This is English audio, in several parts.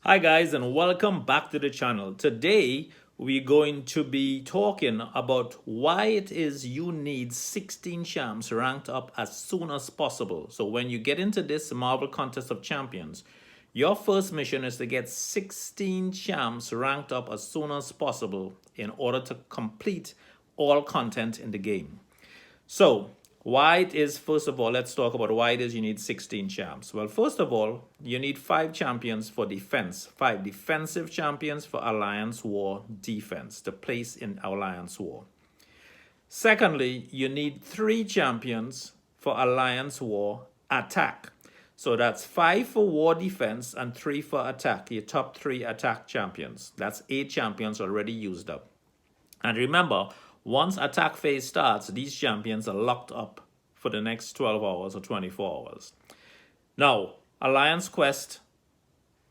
Hi guys, and welcome back to the channel. Today we're going to be talking about why it is you need 16 champs ranked up as soon as possible. So when you get into this Marvel Contest of Champions, your first mission is to get 16 champs ranked up as soon as possible in order to complete all content in the game. So, why it is, first of all, let's talk about why it is you need 16 champs. Well, first of all, you need 5 champions for defense, 5 defensive champions for Alliance War defense to place in Alliance War. Secondly, you need 3 champions for Alliance War attack. So that's 5 for war defense and 3 for attack, your top 3 attack champions. That's 8 champions already used up. And remember, once attack phase starts, these champions are locked up for the next 12 hours or 24 hours. Now, Alliance Quest,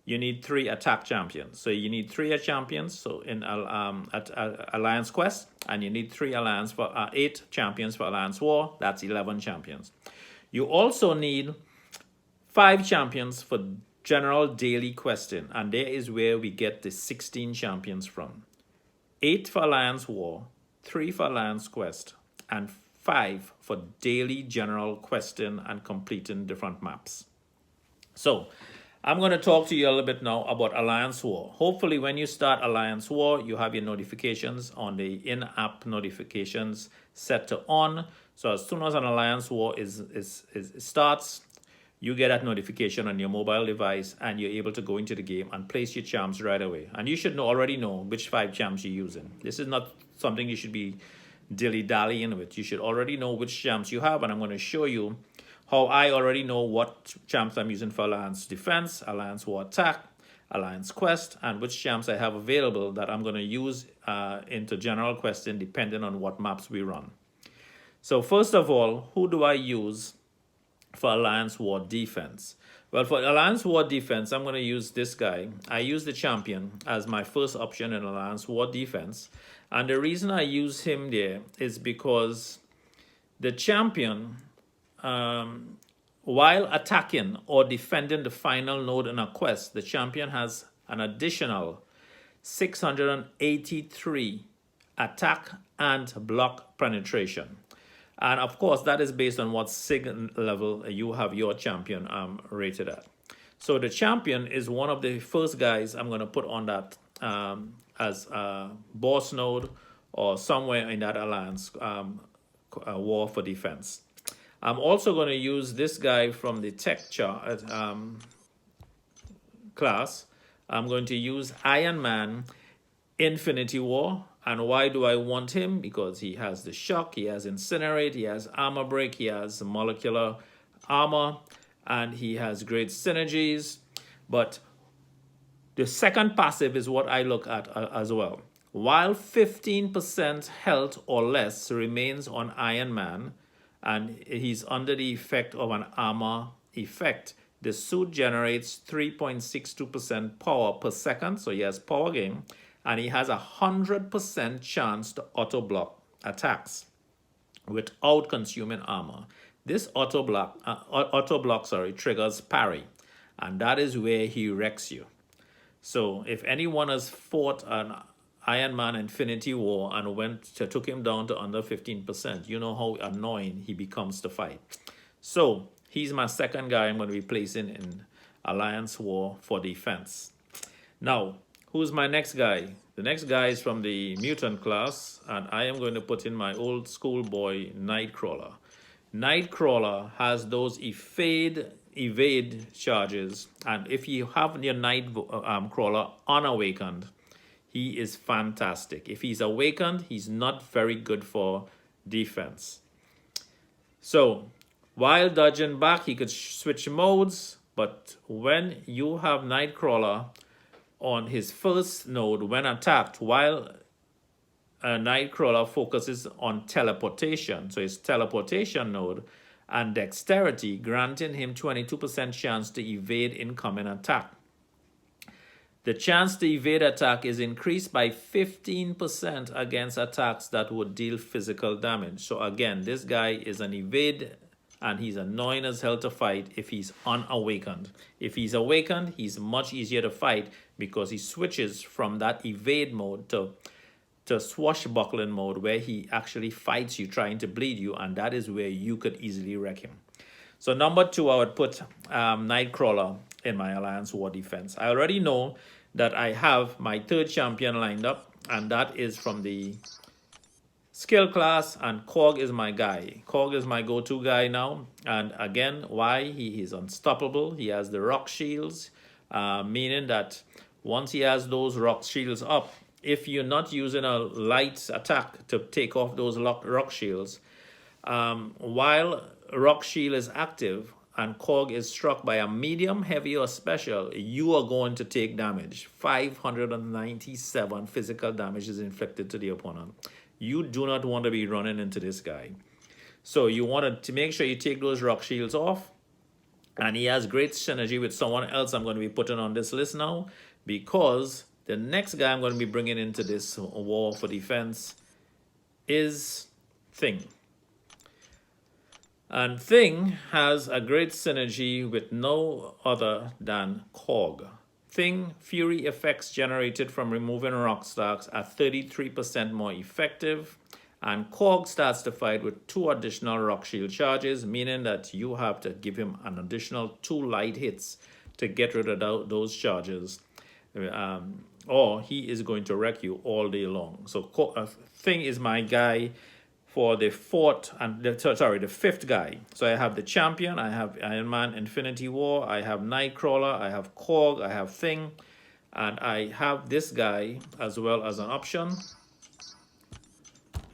you need 3 attack champions. So you need 3 champions so in Alliance Quest, and you need 8 champions for Alliance War. That's 11 champions. You also need 5 champions for General Daily Questing, and there is where we get the 16 champions from. 8 for Alliance War, 3 for Alliance Quest, and 5 for daily general questing and completing different maps. So, I'm going to talk to you a little bit now about Alliance War. Hopefully, when you start Alliance War, you have your notifications on the in-app notifications set to on. So, as soon as an Alliance War starts, you get that notification on your mobile device and you're able to go into the game and place your champs right away. And you should already know which 5 champs you're using. This is not something you should be dilly-dallying with. You should already know which champs you have, and I'm going to show you how I already know what champs I'm using for Alliance Defense, Alliance War Attack, Alliance Quest, and which champs I have available that I'm going to use into General Questing depending on what maps we run. So first of all, who do I use for Alliance War Defense? Well, for Alliance War Defense, I'm going to use this guy. I use the champion as my first option in Alliance War Defense. And the reason I use him there is because the champion, while attacking or defending the final node in a quest, the champion has an additional 683 attack and block penetration. And of course, that is based on what SIG level you have your champion rated at. So the champion is one of the first guys I'm going to put on that as a boss node or somewhere in that Alliance War for defense. I'm also going to use this guy from the tech chart class. I'm going to use Iron Man Infinity War. And why do I want him? Because he has the shock, he has incinerate, he has armor break, he has molecular armor, and he has great synergies. But the second passive is what I look at as well. While 15% health or less remains on Iron Man, and he's under the effect of an armor effect, the suit generates 3.62% power per second, so he has power gain, and he has a 100% chance to auto-block attacks without consuming armor. This auto-block triggers parry, and that is where he wrecks you. So if anyone has fought an Iron Man Infinity War and took him down to under 15%, you know how annoying he becomes to fight. So he's my second guy I'm going to be placing in Alliance War for defense. Now, who's my next guy? The next guy is from the mutant class, and I am going to put in my old school boy, NIGHTCRAWLER. NIGHTCRAWLER has those evade charges, and if you have your NIGHTCRAWLER unawakened, he is fantastic. If he's awakened, he's not very good for defense. So, while dodging back, he could switch modes, but when you have NIGHTCRAWLER on his first node, when attacked, while NIGHTCRAWLER focuses on teleportation, so his teleportation node and dexterity, granting him 22% chance to evade incoming attack. The chance to evade attack is increased by 15% against attacks that would deal physical damage. So again, this guy is an evade and he's annoying as hell to fight if he's unawakened. If he's awakened, he's much easier to fight because he switches from that evade mode to swashbuckling mode, where he actually fights you, trying to bleed you, and that is where you could easily wreck him. So number 2, I would put Nightcrawler in my Alliance War defense. I already know that I have my 3rd champion lined up, and that is from the skill class, and Korg is my guy. Korg is my go-to guy now, and again, why? He is unstoppable. He has the rock shields, meaning that once he has those rock shields up, if you're not using a light attack to take off those rock shields, while rock shield is active and Korg is struck by a medium, heavy, or special, you are going to take damage. 597 physical damage is inflicted to the opponent. You do not want to be running into this guy. So you want to make sure you take those rock shields off. And he has great synergy with someone else I'm going to be putting on this list now, because the next guy I'm going to be bringing into this war for defense is Thing. And Thing has a great synergy with no other than Korg. Thing Fury effects generated from removing rock stacks are 33% more effective, and Korg starts the fight with 2 additional rock shield charges, meaning that you have to give him an additional 2 light hits to get rid of those charges, or he is going to wreck you all day long. So Thing is my guy for the 5th guy. So I have the champion, I have Iron Man Infinity War, I have Nightcrawler, I have Korg, I have Thing, and I have this guy as well as an option,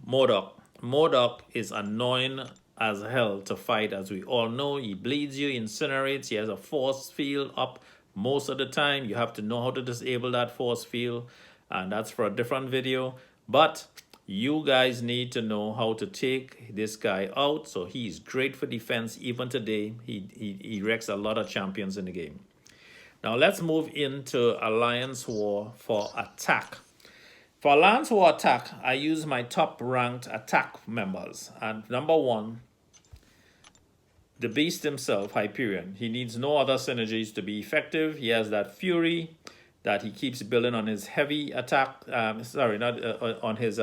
MODOK. MODOK is annoying as hell to fight, as we all know. He bleeds you, incinerates, he has a force field up most of the time. You have to know how to disable that force field, and that's for a different video. But you guys need to know how to take this guy out. So he's great for defense. Even today, he wrecks a lot of champions in the game. Now let's move into Alliance War for attack. For Alliance War attack, I use my top ranked attack members. And number 1, the beast himself, Hyperion. He needs no other synergies to be effective. He has that fury that he keeps building on his heavy attack. On his,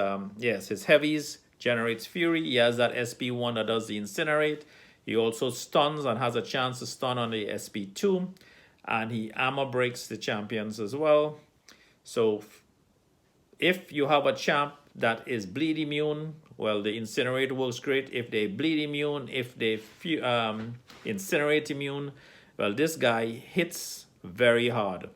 his heavies generates fury. He has that SP1 that does the incinerate. He also stuns and has a chance to stun on the SP2. And he armor breaks the champions as well. So if you have a champ that is bleed immune, well, the incinerate works great. If they bleed immune, if they incinerate immune, well, this guy hits very hard.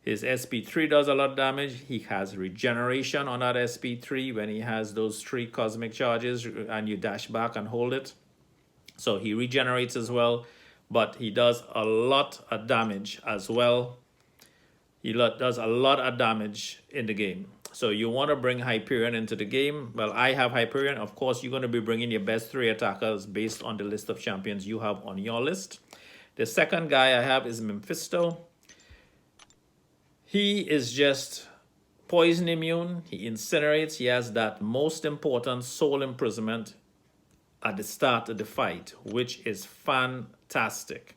His SP3 does a lot of damage. He has regeneration on that SP3 when he has those 3 cosmic charges and you dash back and hold it. So he regenerates as well, but he does a lot of damage as well. He does a lot of damage in the game. So you want to bring Hyperion into the game. Well, I have Hyperion. Of course, you're going to be bringing your best 3 attackers based on the list of champions you have on your list. The second guy I have is MEPHISTO. He is just poison immune. He incinerates. He has that most important soul imprisonment at the start of the fight, which is fantastic.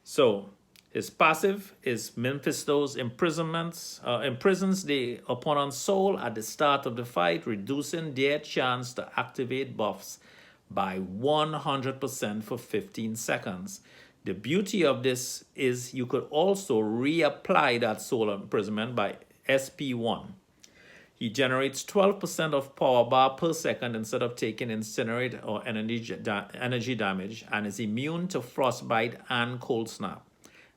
So his passive is MEPHISTO's imprisonments, imprisons the opponent's soul at the start of the fight, reducing their chance to activate buffs by 100% for 15 seconds. The beauty of this is you could also reapply that soul imprisonment by SP1. He generates 12% of power bar per second instead of taking incinerate or energy damage, and is immune to frostbite and cold snap,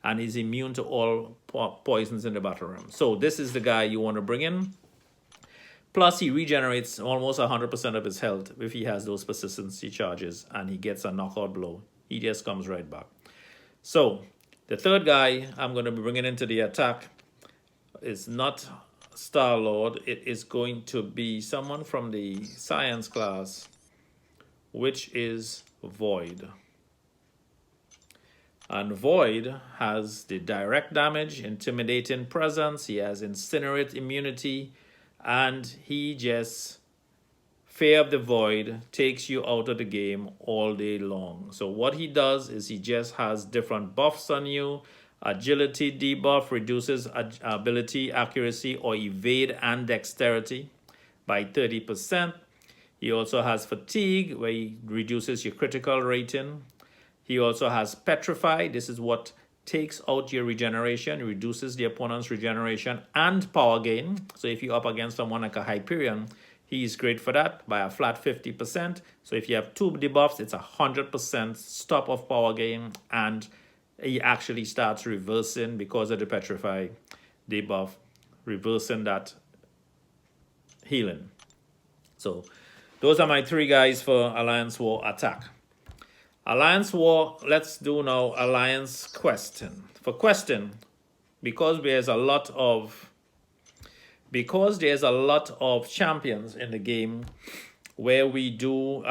and is immune to all poisons in the battle realm. So this is the guy you want to bring in. Plus, he regenerates almost 100% of his health if he has those persistency charges, and he gets a knockout blow. He just comes right back. So the third guy I'm going to be bringing into the attack is not Star-Lord. It is going to be someone from the science class, which is Void. And Void has the direct damage, intimidating presence. He has incinerate immunity, and he just Fear of the Void takes you out of the game all day long. So what he does is he just has different buffs on you. Agility debuff reduces ability, accuracy, or evade and dexterity by 30%. He also has Fatigue, where he reduces your critical rating. He also has Petrify. This is what takes out your regeneration, reduces the opponent's regeneration and power gain. So if you're up against someone like a Hyperion, he's great for that by a flat 50%. So if you have 2 debuffs, it's 100% stop of power gain, and he actually starts reversing because of the Petrify debuff, reversing that healing. So those are my 3 guys for Alliance War attack. Alliance War, let's do now Alliance Question. For Question, because there's a lot of champions in the game where we do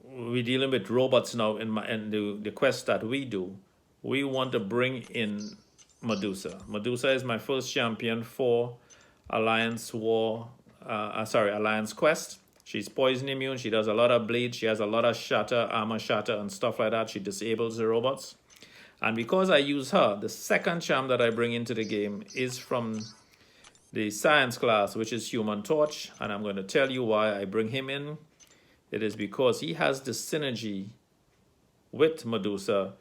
we're dealing with robots now in the quest that we do. We want to bring in Medusa. Medusa is my first champion for Alliance War, Alliance Quest. She's poison immune. She does a lot of bleed. She has a lot of shatter, armor shatter, and stuff like that. She disables the robots. And because I use her, the second champ that I bring into the game is from the science class, which is Human Torch. And I'm going to tell you why I bring him in. It is because he has the synergy with Medusa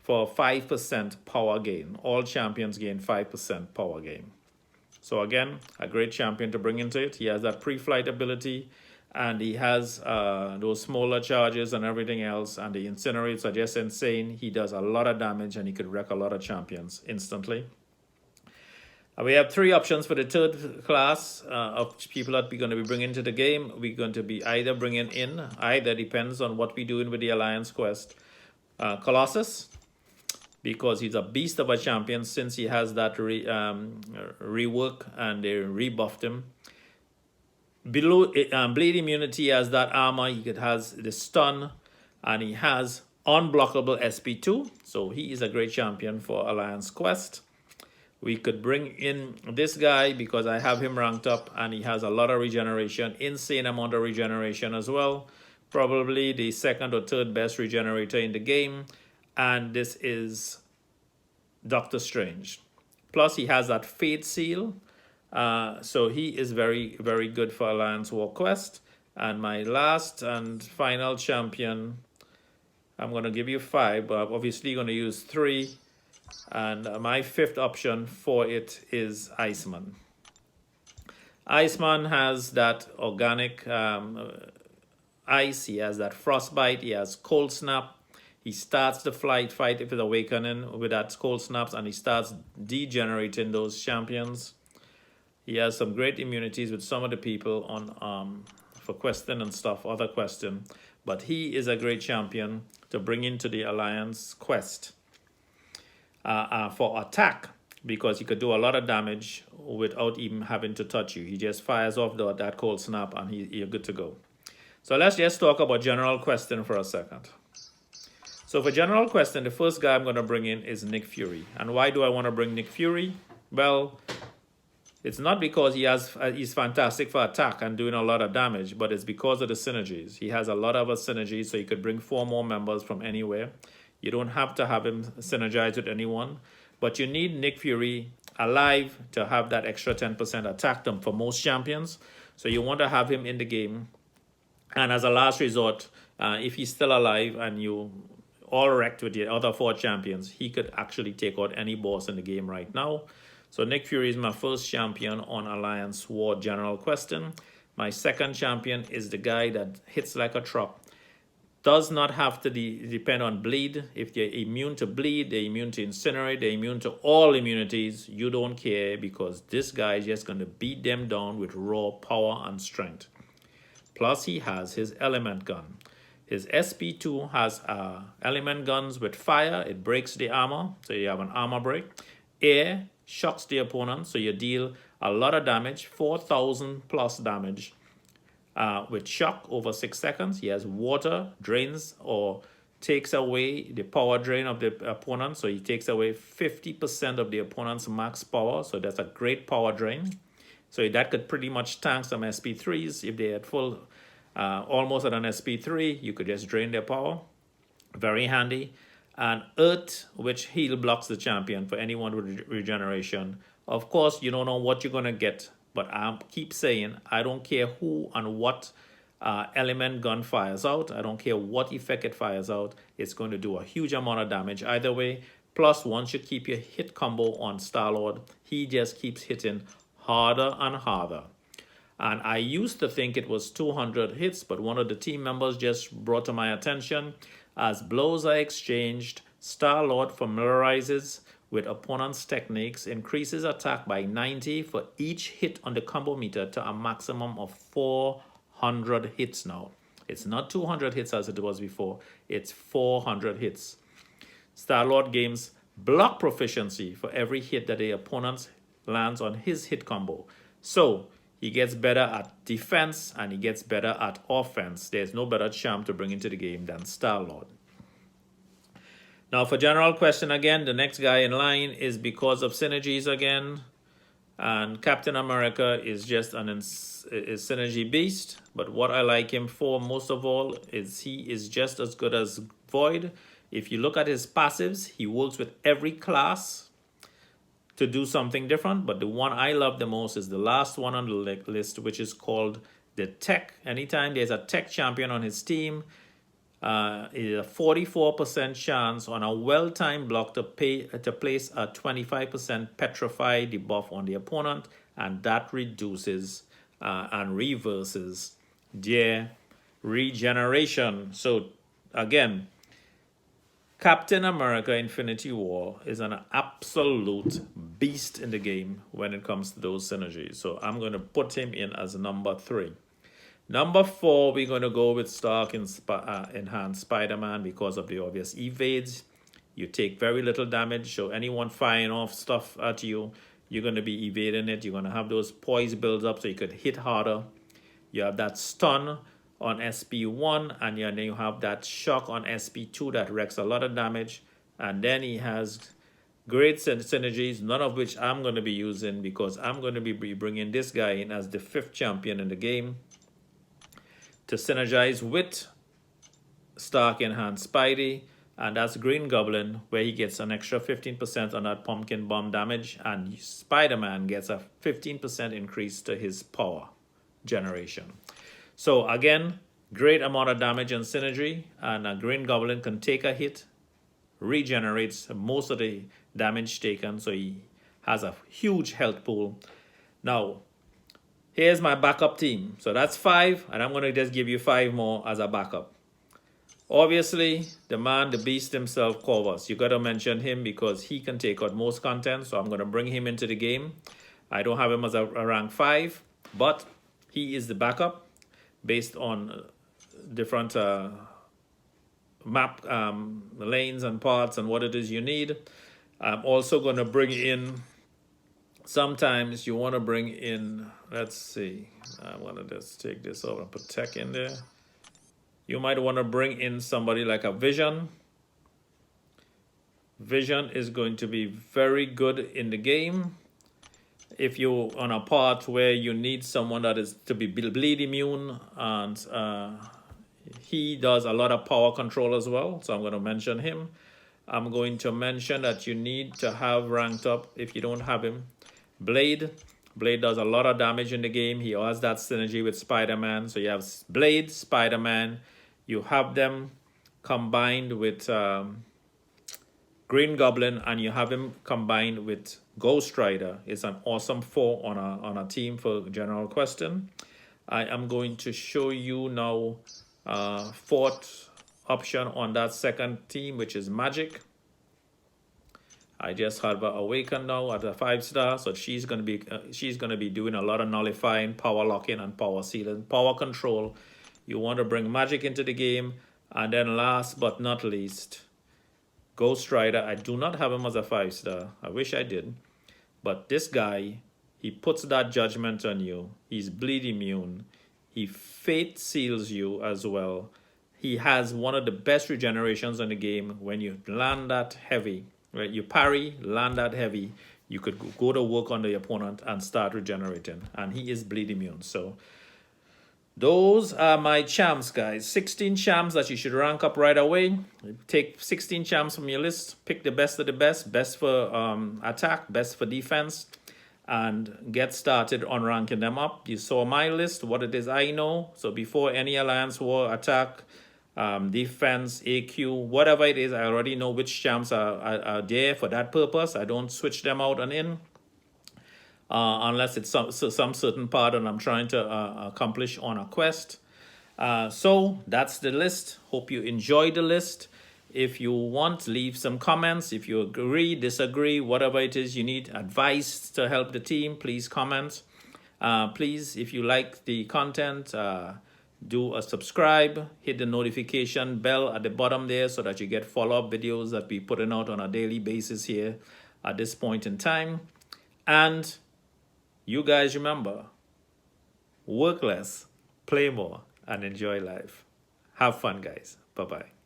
for 5% power gain. All champions gain 5% power gain. So again, a great champion to bring into it. He has that pre-flight ability, and he has those smaller charges and everything else, and the incinerates are just insane. He does a lot of damage, and he could wreck a lot of champions instantly. We have 3 options for the third class of people that we're going to be bringing to the game. We're going to be either bringing in, either depends on what we're doing with the Alliance Quest, Colossus, because he's a beast of a champion since he has that rework and they rebuffed him. Below bleed immunity has that armor. He has the stun, and he has unblockable SP2. So he is a great champion for Alliance Quest. We could bring in this guy because I have him ranked up and he has a lot of regeneration, insane amount of regeneration as well. Probably the 2nd or 3rd best regenerator in the game. And this is Doctor Strange. Plus he has that Fate Seal. So he is very, very good for Alliance War Quest. And my last and final champion, I'm going to give you 5, but I'm obviously going to use 3. And my 5th option for it is ICEMAN. ICEMAN has that organic ice. He has that frostbite. He has cold snap. He starts the fight if it's awakening with that cold snaps, and he starts degenerating those champions. He has some great immunities with some of the people on for question and stuff, other question. But he is a great champion to bring into the Alliance Quest. For attack, because he could do a lot of damage without even having to touch you. He just fires off that cold snap and you're good to go. So let's just talk about general question for a second. So for general question, the first guy I'm going to bring in is Nick Fury. And why do I want to bring Nick Fury? Well, it's not because he's fantastic for attack and doing a lot of damage, but it's because of the synergies. He has a lot of synergies, so you could bring 4 more members from anywhere. You don't have to have him synergize with anyone, but you need Nick Fury alive to have that extra 10% attack them for most champions. So you want to have him in the game. And as a last resort, if he's still alive and you all wrecked with the other 4 champions, he could actually take out any boss in the game right now. So Nick Fury is my first champion on Alliance War General Question. My second champion is the guy that hits like a truck. Does not have to depend on bleed. If they're immune to bleed, they're immune to incinerate, they're immune to all immunities, you don't care, because this guy is just going to beat them down with raw power and strength. Plus he has his element gun. His SP2 has element guns with fire. It breaks the armor, so you have an armor break. Air shocks the opponent, so you deal a lot of damage, 4,000 plus damage. With shock over 6 seconds. He has water, drains or takes away the power drain of the opponent. So he takes away 50% of the opponent's max power. So that's a great power drain. So that could pretty much tank some SP3s if they had full, almost at an SP3. You could just drain their power. Very handy. And Earth, which heal blocks the champion for anyone with regeneration. Of course, you don't know what you're going to get, but I keep saying, I don't care who and what element gun fires out. I don't care what effect it fires out. It's going to do a huge amount of damage either way. Plus, once you keep your hit combo on Star-Lord, he just keeps hitting harder and harder. And I used to think it was 200 hits, but one of the team members just brought to my attention, as blows are exchanged, Star-Lord familiarizes with opponent's techniques, increases attack by 90 for each hit on the combo meter to a maximum of 400 hits now. It's not 200 hits as it was before, it's 400 hits. Star-Lord gains block proficiency for every hit that the opponent lands on his hit combo. So he gets better at defense and he gets better at offense. There's no better champ to bring into the game than Star-Lord. Now for general question again, the next guy in line is because of synergies again. And Captain America is just an synergy beast. But what I like him for most of all is he is just as good as Void. If you look at his passives, he works with every class to do something different. But the one I love the most is the last one on the list, which is called the Tech. Anytime there's a Tech champion on his team, is a 44% chance on a well-timed block to place a 25% petrify debuff on the opponent, and that reduces and reverses their regeneration. So again, Captain America Infinity War is an absolute beast in the game when it comes to those synergies. So I'm going to put him in as number 3. Number 4, we're going to go with Stark Enhanced Spider-Man because of the obvious evades. You take very little damage, so anyone firing off stuff at you, you're going to be evading it. You're going to have those poise builds up so you could hit harder. You have that stun on SP1, and then you have that shock on SP2 that wrecks a lot of damage. And then he has great synergies, none of which I'm going to be using because I'm going to be bringing this guy in as the 5th champion in the game to synergize with Stark Enhanced Spidey, and that's Green Goblin, where he gets an extra 15% on that pumpkin bomb damage, and Spider-Man gets a 15% increase to his power generation. So again, great amount of damage and synergy, and a Green Goblin can take a hit, regenerates most of the damage taken, so he has a huge health pool. Now, here's my backup team. So that's 5, and I'm going to just give you 5 more as a backup. Obviously, the man, the beast himself, Corvus. You got to mention him because he can take out most content, so I'm going to bring him into the game. I don't have him as a rank 5, but he is the backup based on different map lanes and parts and what it is you need. I'm also going to bring in, sometimes you want to bring in, let's see, I want to just take this over and put Tech in there. You might want to bring in somebody like a Vision. Vision is going to be very good in the game. If you're on a part where you need someone that is to be bleed immune, and he does a lot of power control as well, so I'm going to mention him. I'm going to mention that you need to have ranked up, if you don't have him, Blade. Blade does a lot of damage in the game. He has that synergy with Spider-Man. So you have Blade, Spider-Man. You have them combined with Green Goblin, and you have him combined with Ghost Rider. It's an awesome 4 on a team for general question. I am going to show you now 4th option on that second team, which is Magic. I just had her awakened now at a 5-star, so she's gonna be doing a lot of nullifying, power locking, and power sealing, power control. You want to bring Magic into the game, and then last but not least, Ghost Rider. I do not have him as a 5-star. I wish I did. But this guy, he puts that judgment on you. He's bleed immune. He fate seals you as well. He has one of the best regenerations in the game when you land that heavy. Right? You parry, land that heavy. you could go to work on the opponent and start regenerating. And he is bleed immune. So those are my champs, guys. 16 champs that you should rank up right away. Take 16 champs from your list. Pick the best of the best. Best for attack, best for defense. And get started on ranking them up. You saw my list, what it is I know. So before any alliance war, attack, defense, AQ, whatever it is, I already know which champs are there for that purpose. I don't switch them out and in. Unless it's some certain part that I'm trying to accomplish on a quest. So that's the list. Hope you enjoy the list. If you want, leave some comments. If you agree, disagree, whatever it is you need, advice to help the team, please comment. Please, if you like the content, do a subscribe, hit the notification bell at the bottom there so that you get follow-up videos that we putting out on a daily basis here at this point in time. And you guys remember, work less, play more, and enjoy life. Have fun, guys. Bye-bye.